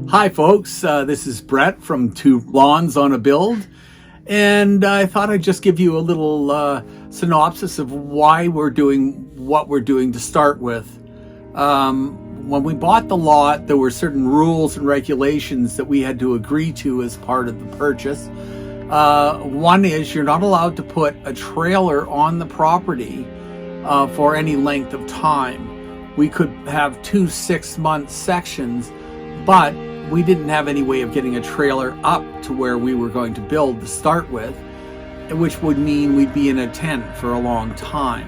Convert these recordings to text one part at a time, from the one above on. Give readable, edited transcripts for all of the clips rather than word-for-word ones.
Hi folks, this is Brett from Two Lawns on a Build, and I thought I'd just give you a little synopsis of why we're doing what we're doing to start with. When we bought the lot, there were certain rules and regulations that we had to agree to as part of the purchase. One is you're not allowed to put a trailer on the property for any length of time. We could have 2 6-month sections, but we didn't have any way of getting a trailer up to where we were going to build to start with, which would mean we'd be in a tent for a long time.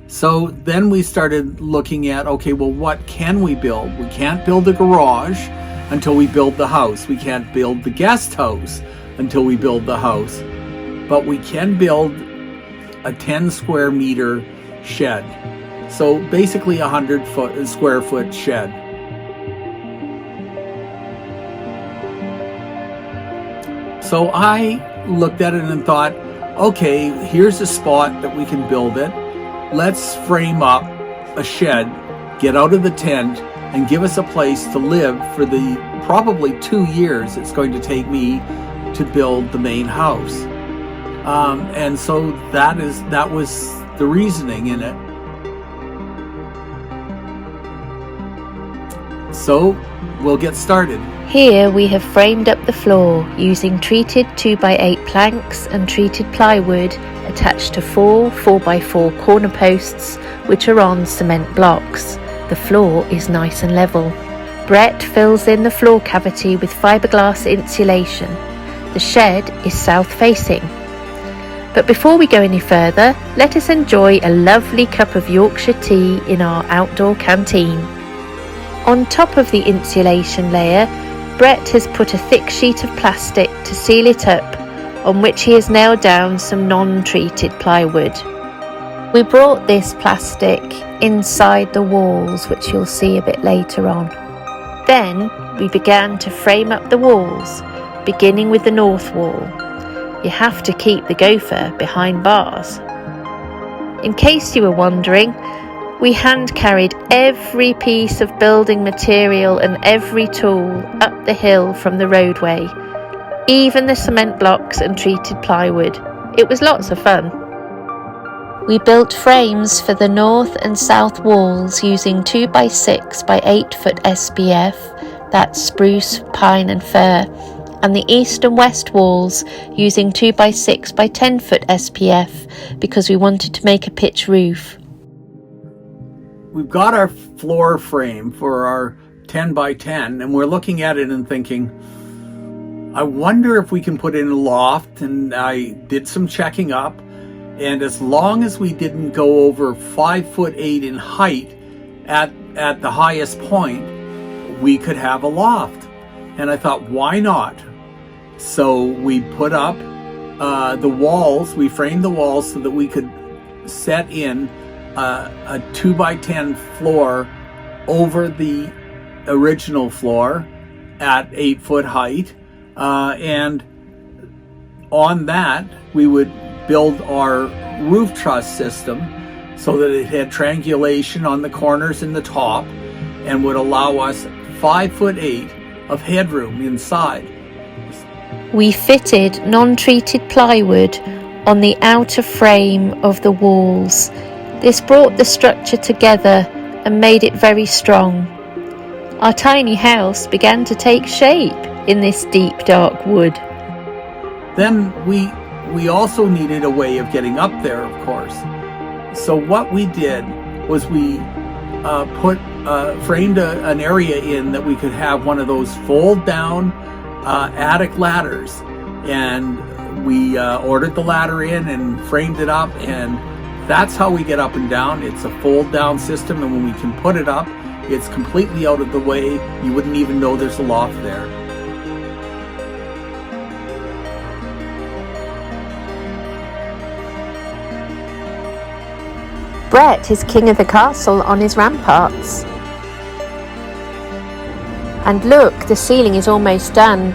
So then we started looking at, okay, well, what can we build? We can't build a garage until we build the house. We can't build the guest house until we build the house. But we can build a 10 square meter shed. So basically a 100 square foot shed. So I looked at it and thought, okay, here's a spot that we can build it. Let's frame up a shed, get out of the tent, and give us a place to live for the probably 2 years it's going to take me to build the main house. And so that was the reasoning in it. So we'll get started. Here we have framed up the floor using treated 2x8 planks and treated plywood attached to 4 4x4 corner posts which are on cement blocks. The floor is nice and level. Brett fills in the floor cavity with fiberglass insulation. The shed is south facing. But before we go any further, let us enjoy a lovely cup of Yorkshire tea in our outdoor canteen. On top of the insulation layer, Brett has put a thick sheet of plastic to seal it up, on which he has nailed down some non-treated plywood. We brought this plastic inside the walls, which you'll see a bit later on. Then we began to frame up the walls, beginning with the north wall. You have to keep the gopher behind bars. In case you were wondering, we hand carried every piece of building material and every tool up the hill from the roadway, even the cement blocks and treated plywood. It was lots of fun. We built frames for the north and south walls using 2x6 by 8 foot SPF, that's spruce, pine and fir, and the east and west walls using 2x6 by 10 foot SPF because we wanted to make a pitch roof. We've got our floor frame for our 10 by 10 and we're looking at it and thinking, I wonder if we can put in a loft. And I did some checking up, and as long as we didn't go over 5'8" in height at the highest point, we could have a loft. And I thought, why not? So we put up the walls, we framed the walls so that we could set in a 2x10 floor over the original floor at 8 foot height, and on that we would build our roof truss system so that it had triangulation on the corners and the top and would allow us 5'8" of headroom inside. We fitted non-treated plywood on the outer frame of the walls. This brought the structure together and made it very strong. Our tiny house began to take shape in this deep dark wood. Then we also needed a way of getting up there, of course. So what we did was we framed an area in that we could have one of those fold down attic ladders, and we ordered the ladder in and framed it up, and that's how we get up and down. It's a fold down system, and when we can put it up, it's completely out of the way. You wouldn't even know there's a loft there. Brett is king of the castle on his ramparts. And look, the ceiling is almost done.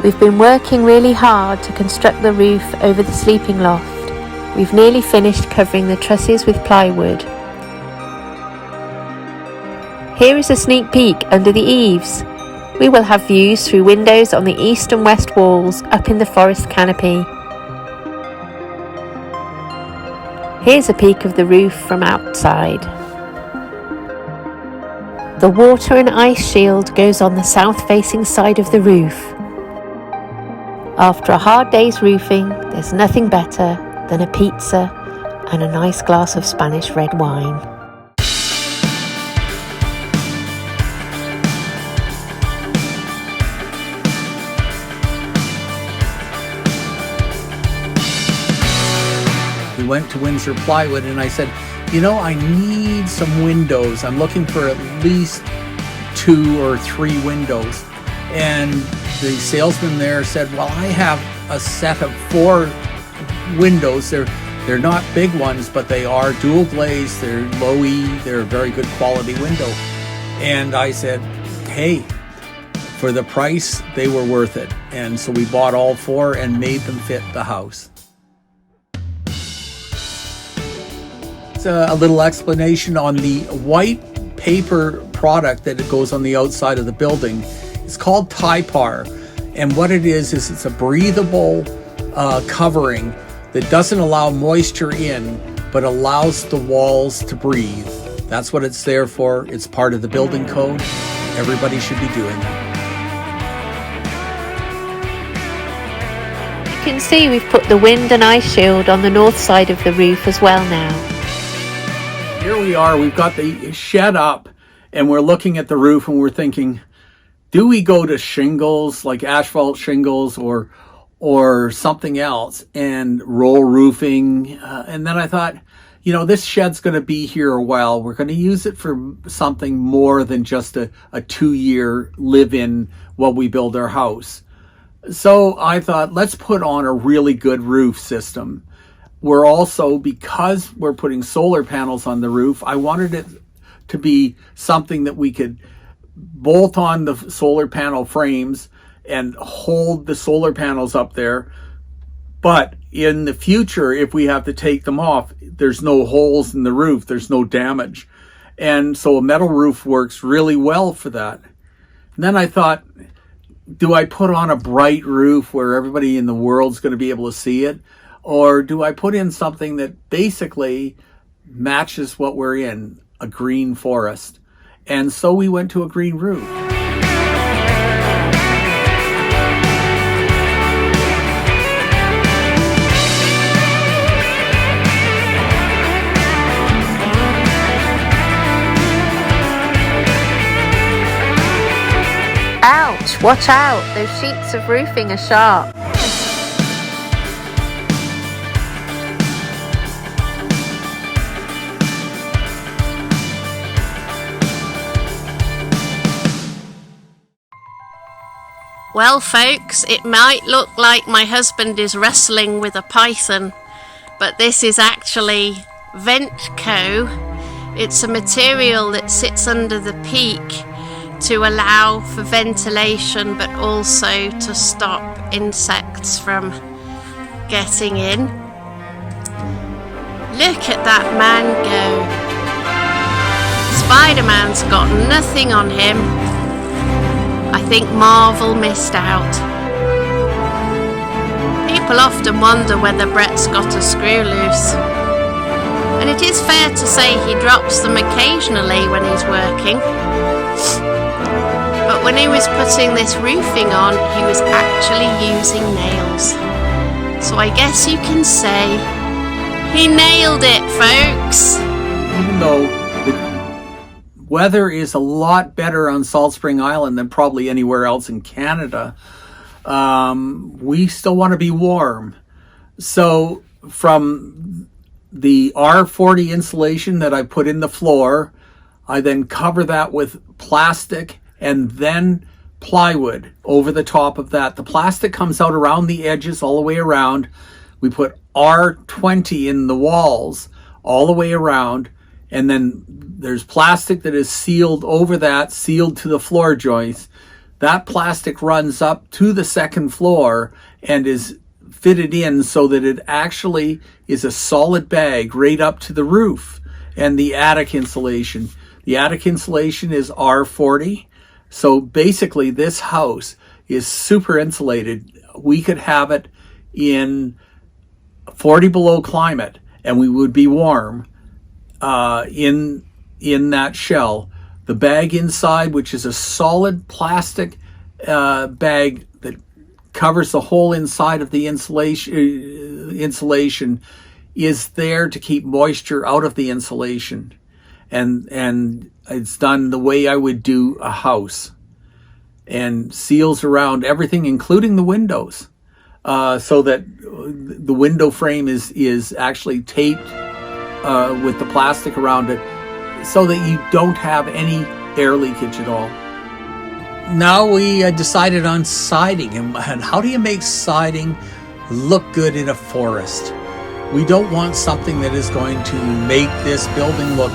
We've been working really hard to construct the roof over the sleeping loft. We've nearly finished covering the trusses with plywood. Here is a sneak peek under the eaves. We will have views through windows on the east and west walls up in the forest canopy. Here's a peek of the roof from outside. The water and ice shield goes on the south-facing side of the roof. After a hard day's roofing, there's nothing better than a pizza and a nice glass of Spanish red wine. We went to Windsor Plywood and I said, you know, I need some windows. I'm looking for at least 2 or 3 windows. And the salesman there said, well, I have a set of 4 windows. They're not big ones, but they are dual glazed. They're low E. They're a very good quality window. And I said, hey, for the price, they were worth it. And so we bought all 4 and made them fit the house. It's a little explanation on the white paper product that it goes on the outside of the building. It's called Typar, and what it is it's a breathable covering that doesn't allow moisture in, but allows the walls to breathe. That's what it's there for. It's part of the building code. Everybody should be doing it. You can see we've put the wind and ice shield on the north side of the roof as well now. Here we are, we've got the shed up and we're looking at the roof and we're thinking, do we go to shingles, like asphalt shingles or something else and roll roofing? And then I thought, you know, this shed's going to be here a while. We're going to use it for something more than just a 2-year live-in while we build our house. So I thought, let's put on a really good roof system. We're also, because we're putting solar panels on the roof, I wanted it to be something that we could bolt on the solar panel frames and hold the solar panels up there. But in the future, if we have to take them off, there's no holes in the roof, there's no damage. And so a metal roof works really well for that. And then I thought, do I put on a bright roof where everybody in the world's going to be able to see it? Or do I put in something that basically matches what we're in, a green forest? And so we went to a green roof. Ouch! Watch out! Those sheets of roofing are sharp. Well folks, it might look like my husband is wrestling with a python, but this is actually Ventco. It's a material that sits under the peak to allow for ventilation, but also to stop insects from getting in. Look at that man go. Spider-Man's got nothing on him. I think Marvel missed out. People often wonder whether Brett's got a screw loose. And it is fair to say he drops them occasionally when he's working. But when he was putting this roofing on, he was actually using nails. So I guess you can say he nailed it, folks. Even though the weather is a lot better on Salt Spring Island than probably anywhere else in Canada, we still want to be warm. So from the R40 insulation that I put in the floor, I then cover that with plastic and then plywood over the top of that. The plastic comes out around the edges all the way around. We put R20 in the walls all the way around, and then there's plastic that is sealed over that, sealed to the floor joists. That plastic runs up to the second floor and is fitted in so that it actually is a solid bag right up to the roof. And the attic insulation. The attic insulation is R40. So basically this house is super insulated. We could have it in 40 below climate and we would be warm in that shell. The bag inside, which is a solid plastic bag that covers the whole inside of the insulation, is there to keep moisture out of the insulation. And it's done the way I would do a house, and seals around everything, including the windows, so that the window frame is actually taped with the plastic around it, so that you don't have any air leakage at all. Now we decided on siding, and how do you make siding look good in a forest? We don't want something that is going to make this building look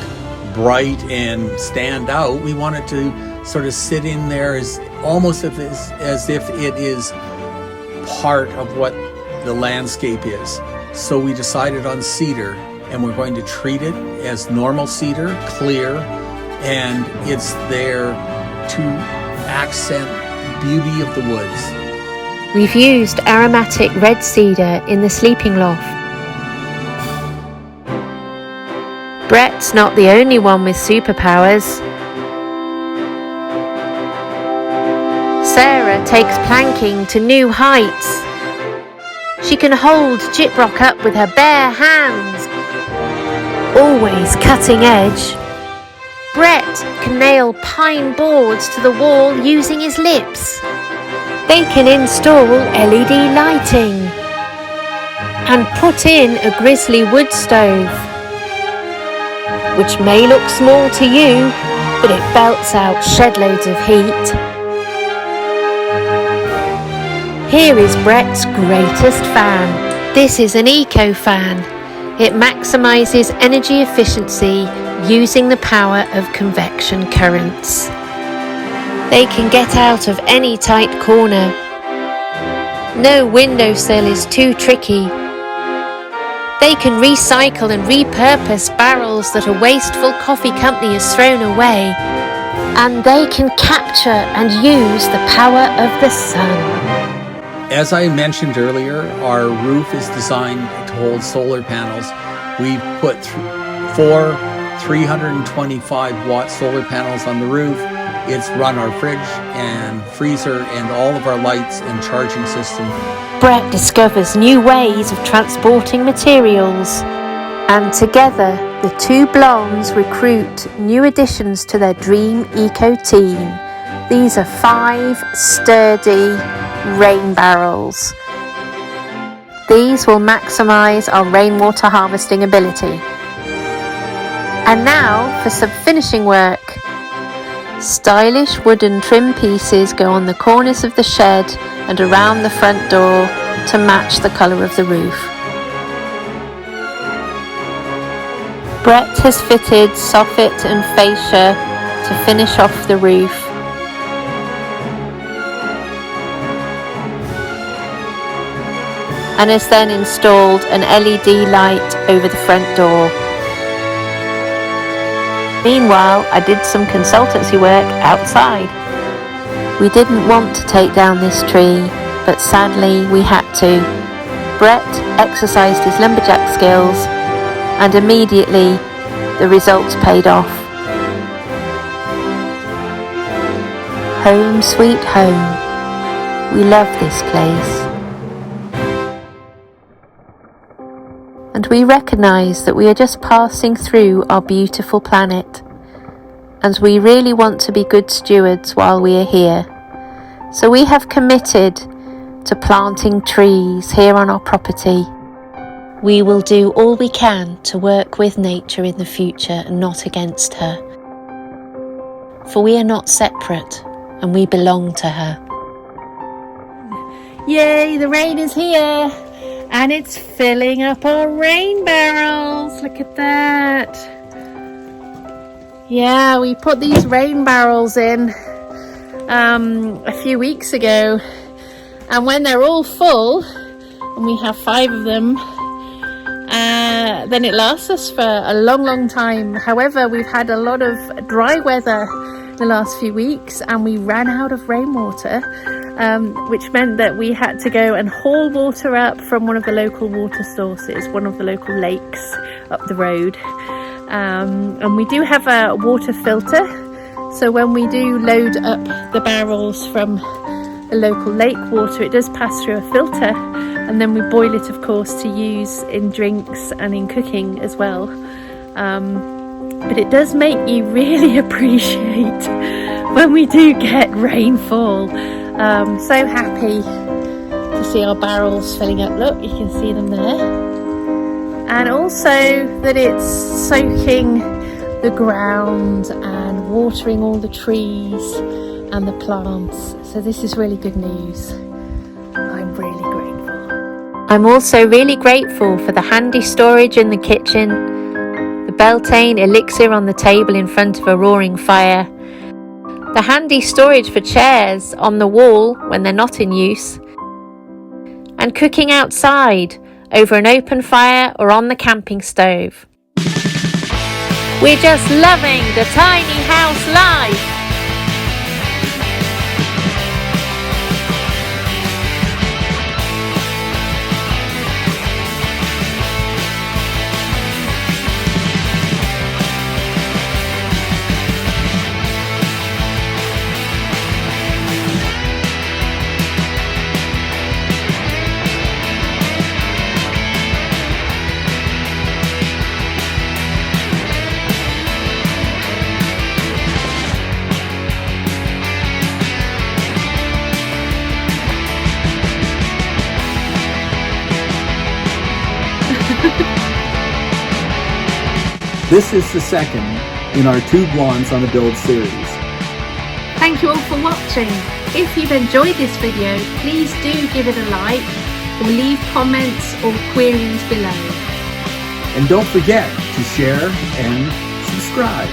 bright and stand out. We want it to sort of sit in there as if it is part of what the landscape is. So we decided on cedar, and we're going to treat it as normal cedar, clear, and it's there to accent the beauty of the woods. We've used aromatic red cedar in the sleeping loft. Brett's not the only one with superpowers. Sarah takes planking to new heights. She can hold gyprock up with her bare hands, always cutting edge. Brett can nail pine boards to the wall using his lips. They can install LED lighting and put in a grizzly wood stove, which may look small to you, but it belts out shed loads of heat. Here is Brett's greatest fan. This is an eco fan. It maximises energy efficiency using the power of convection currents. They can get out of any tight corner. No windowsill is too tricky. They can recycle and repurpose barrels that a wasteful coffee company has thrown away. And they can capture and use the power of the sun. As I mentioned earlier, our roof is designed to hold solar panels. We put 4 325 watt solar panels on the roof. It's run our fridge and freezer and all of our lights and charging system. Brett discovers new ways of transporting materials, and together the two blondes recruit new additions to their dream eco team. These are 5 sturdy rain barrels. These will maximise our rainwater harvesting ability. And now for some finishing work. Stylish wooden trim pieces go on the corners of the shed and around the front door to match the colour of the roof. Brett has fitted soffit and fascia to finish off the roof. And has then installed an LED light over the front door. Meanwhile, I did some consultancy work outside. We didn't want to take down this tree, but sadly we had to. Brett exercised his lumberjack skills, and immediately the results paid off. Home sweet home. We love this place. And we recognise that we are just passing through our beautiful planet, and we really want to be good stewards while we are here. So we have committed to planting trees here on our property. We will do all we can to work with nature in the future and not against her. For we are not separate and we belong to her. Yay, the rain is here! And it's filling up our rain barrels. Look at that. Yeah, we put these rain barrels in a few weeks ago. And when they're all full, and we have 5 of them, then it lasts us for a long time. However, we've had a lot of dry weather the last few weeks, and we ran out of rainwater, which meant that we had to go and haul water up from one of the local water sources, one of the local lakes up the road. And we do have a water filter, so when we do load up the barrels from the local lake water, it does pass through a filter, and then we boil it, of course, to use in drinks and in cooking as well. But it does make you really appreciate when we do get rainfall. So happy to see our barrels filling up. Look, you can see them there. And also that it's soaking the ground and watering all the trees and the plants. So this is really good news. I'm really grateful. I'm also really grateful for the handy storage in the kitchen, the Beltane elixir on the table in front of a roaring fire, the handy storage for chairs on the wall when they're not in use, and cooking outside over an open fire or on the camping stove. We're just loving the tiny house life. This is the second in our 2 blondes on a build series. Thank you all for watching. If you've enjoyed this video, please do give it a like or leave comments or queries below. And don't forget to share and subscribe.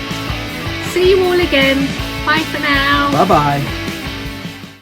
See you all again. Bye for now. Bye-bye.